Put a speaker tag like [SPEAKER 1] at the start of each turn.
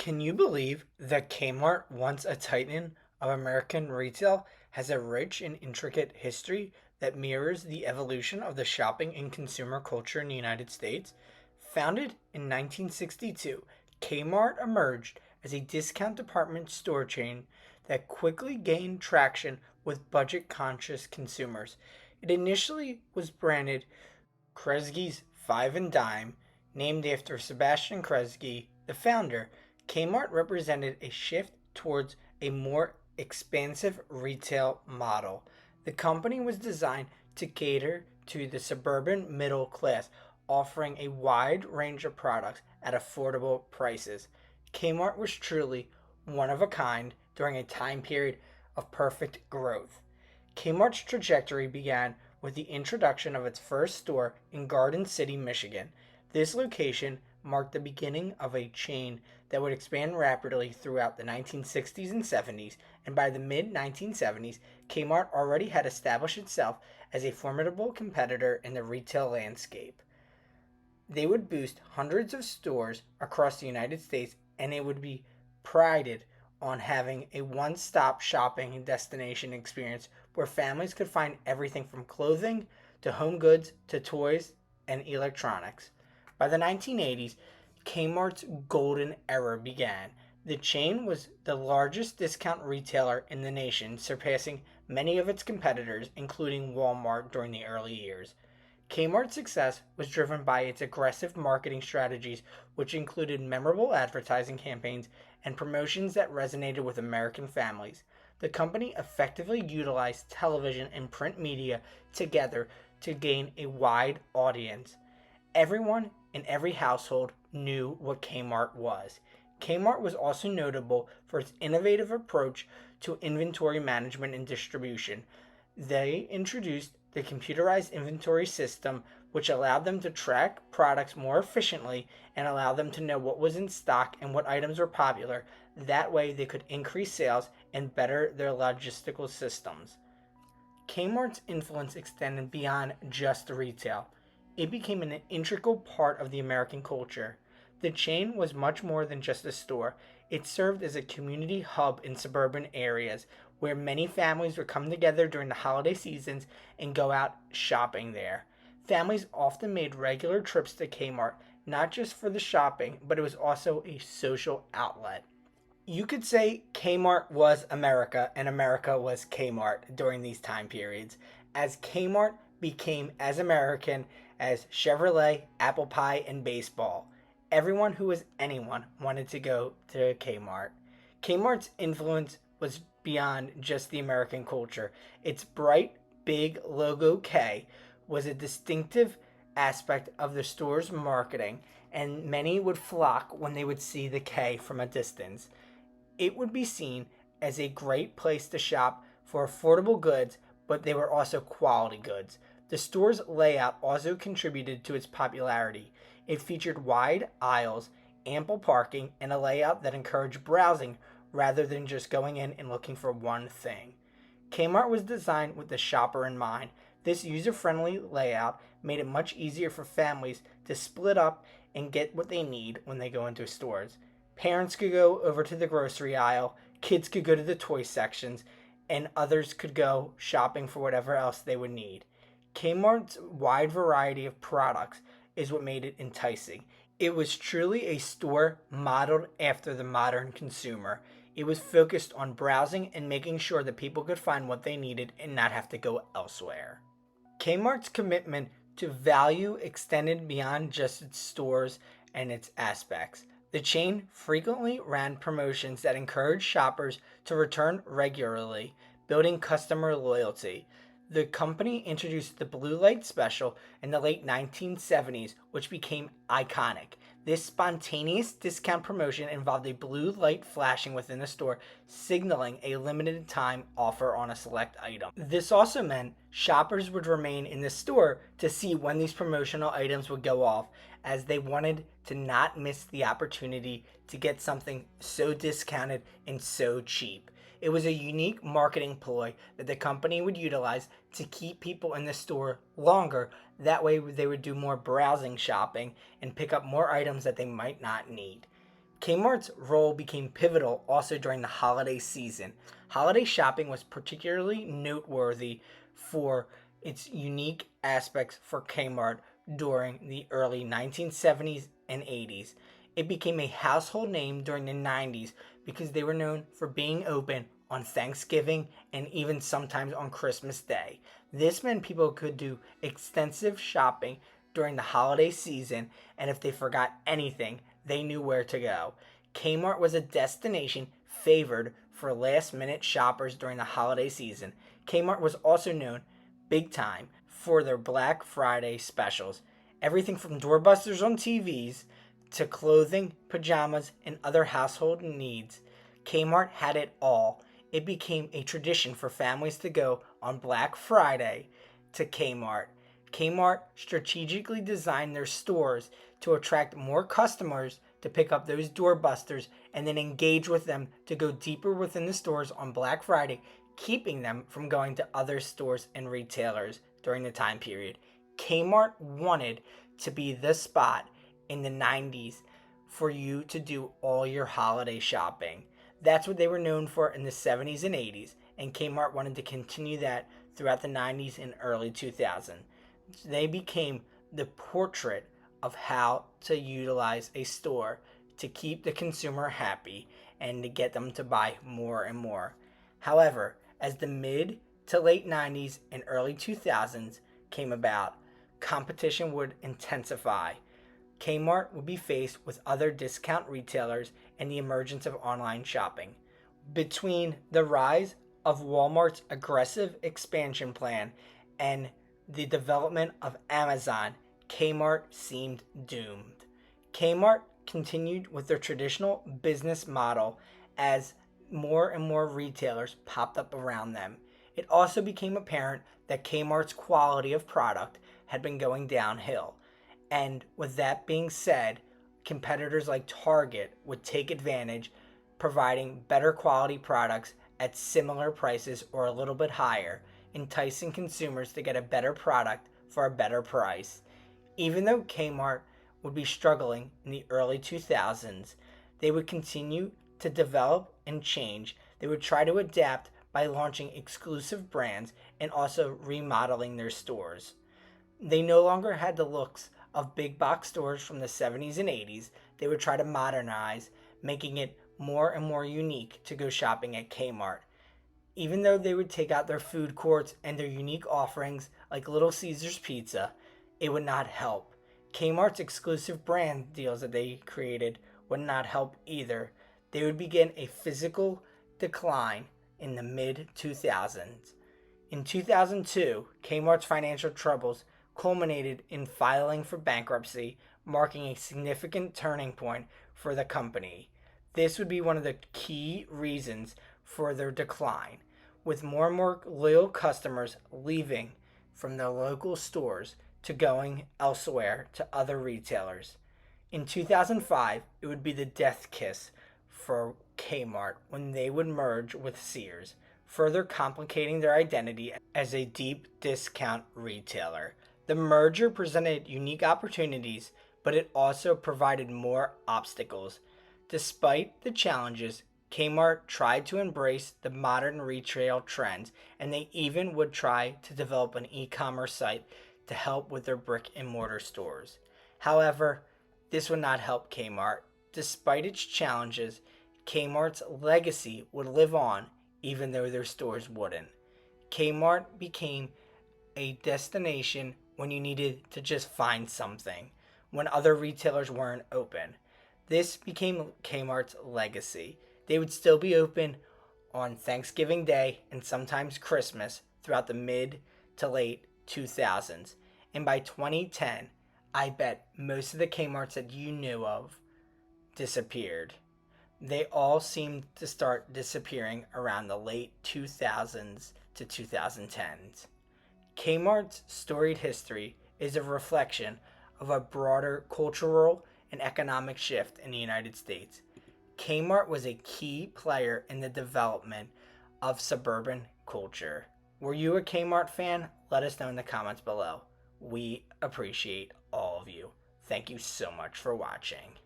[SPEAKER 1] Can you believe that Kmart, once a titan of American retail, has a rich and intricate history that mirrors the evolution of the shopping and consumer culture in the United States? Founded in 1962, Kmart emerged as a discount department store chain that quickly gained traction with budget conscious consumers. It initially was branded Kresge's Five and Dime, named after Sebastian Kresge, the founder. Kmart represented a shift towards a more expansive retail model. The company was designed to cater to the suburban middle class, offering a wide range of products at affordable prices. Kmart was truly one of a kind during a time period of perfect growth. Kmart's trajectory began with the introduction of its first store in Garden City, Michigan. This location marked the beginning of a chain that would expand rapidly throughout the 1960s and 70s, and by the mid 1970s, Kmart already had established itself as a formidable competitor in the retail landscape. They would boost hundreds of stores across the United States, and it would be prided on having a one stop shopping destination experience where families could find everything from clothing to home goods to toys and electronics. By the 1980s, Kmart's golden era began. The chain was the largest discount retailer in the nation, surpassing many of its competitors, including Walmart, during the early years. Kmart's success was driven by its aggressive marketing strategies, which included memorable advertising campaigns and promotions that resonated with American families. The company effectively utilized television and print media together to gain a wide audience. Everyone in every household knew what Kmart was. Kmart was also notable for its innovative approach to inventory management and distribution. They introduced the computerized inventory system, which allowed them to track products more efficiently and allow them to know what was in stock and what items were popular. That way, they could increase sales and better their logistical systems. Kmart's influence extended beyond just retail. It became an integral part of the American culture. The chain was much more than just a store. It served as a community hub in suburban areas where many families would come together during the holiday seasons and go out shopping there. Families often made regular trips to Kmart, not just for the shopping, but it was also a social outlet. You could say Kmart was America and America was Kmart during these time periods, as Kmart became as American as Chevrolet, apple pie, and baseball. Everyone who was anyone wanted to go to Kmart. Kmart's influence was beyond just the American culture. Its bright, big logo K was a distinctive aspect of the store's marketing, and many would flock when they would see the K from a distance. It would be seen as a great place to shop for affordable goods, but they were also quality goods. The store's layout also contributed to its popularity. It featured wide aisles, ample parking, and a layout that encouraged browsing rather than just going in and looking for one thing. Kmart was designed with the shopper in mind. This user friendly layout made it much easier for families to split up and get what they need when they go into stores. Parents could go over to the grocery aisle, kids could go to the toy sections, and others could go shopping for whatever else they would need. Kmart's wide variety of products is what made it enticing. It was truly a store modeled after the modern consumer. It was focused on browsing and making sure that people could find what they needed and not have to go elsewhere. Kmart's commitment to value extended beyond just its stores and its aspects. The chain frequently ran promotions that encouraged shoppers to return regularly, building customer loyalty. The company introduced the Blue Light Special in the late 1970s, which became iconic. This spontaneous discount promotion involved a blue light flashing within the store, signaling a limited time offer on a select item. This also meant shoppers would remain in the store to see when these promotional items would go off, as they wanted to not miss the opportunity to get something so discounted and so cheap. It was a unique marketing ploy that the company would utilize to keep people in the store longer. That way, they would do more browsing shopping and pick up more items that they might not need. Kmart's role became pivotal also during the holiday season. Holiday shopping was particularly noteworthy for its unique aspects for Kmart during the early 1970s and 80s. It became a household name during the 90s because they were known for being open on Thanksgiving and even sometimes on Christmas Day. This meant people could do extensive shopping during the holiday season, and if they forgot anything, they knew where to go. Kmart was a destination favored for last minute shoppers during the holiday season. Kmart was also known big time for their Black Friday specials. Everything from doorbusters on TVs to clothing, pajamas, and other household needs. Kmart had it all. It became a tradition for families to go on Black Friday to Kmart. Kmart strategically designed their stores to attract more customers to pick up those doorbusters and then engage with them to go deeper within the stores on Black Friday, keeping them from going to other stores and retailers during the time period. Kmart wanted to be the spot in the 90s for you to do all your holiday shopping. That's what they were known for in the 70s and 80s, and Kmart wanted to continue that throughout the 90s and early 2000s. They became the portrait of how to utilize a store to keep the consumer happy and to get them to buy more and more. However, as the mid to late 90s and early 2000s came about, competition would intensify. Kmart would be faced with other discount retailers and the emergence of online shopping. Between the rise of Walmart's aggressive expansion plan and the development of Amazon, Kmart seemed doomed. Kmart continued with their traditional business model as more and more retailers popped up around them. It also became apparent that Kmart's quality of product had been going downhill. And with that being said, competitors like Target would take advantage, providing better quality products at similar prices or a little bit higher, enticing consumers to get a better product for a better price. Even though Kmart would be struggling in the early 2000s, they would continue to develop and change. They would try to adapt by launching exclusive brands and also remodeling their stores. They no longer had the looks of big box stores from the 70s and 80s. They would try to modernize, making it more and more unique to go shopping at Kmart. Even though they would take out their food courts and their unique offerings like Little Caesars Pizza, it would not help. Kmart's exclusive brand deals that they created would not help either. They would begin a physical decline in the mid 2000s. In 2002, Kmart's financial troubles culminated in filing for bankruptcy, marking a significant turning point for the company. This would be one of the key reasons for their decline, with more and more loyal customers leaving from their local stores to going elsewhere to other retailers. In 2005, it would be the death kiss for Kmart when they would merge with Sears, further complicating their identity as a deep discount retailer. The merger presented unique opportunities, but it also provided more obstacles. Despite the challenges, Kmart tried to embrace the modern retail trends, and they even would try to develop an e-commerce site to help with their brick and mortar stores. However, this would not help Kmart. Despite its challenges, Kmart's legacy would live on even though their stores wouldn't. Kmart became a destination when you needed to just find something, when other retailers weren't open. This became Kmart's legacy. They would still be open on Thanksgiving Day and sometimes Christmas throughout the mid to late 2000s. And by 2010, I bet most of the Kmarts that you knew of disappeared. They all seemed to start disappearing around the late 2000s to 2010s. Kmart's storied history is a reflection of a broader cultural and economic shift in the United States. Kmart was a key player in the development of suburban culture. Were you a Kmart fan? Let us know in the comments below. We appreciate all of you. Thank you so much for watching.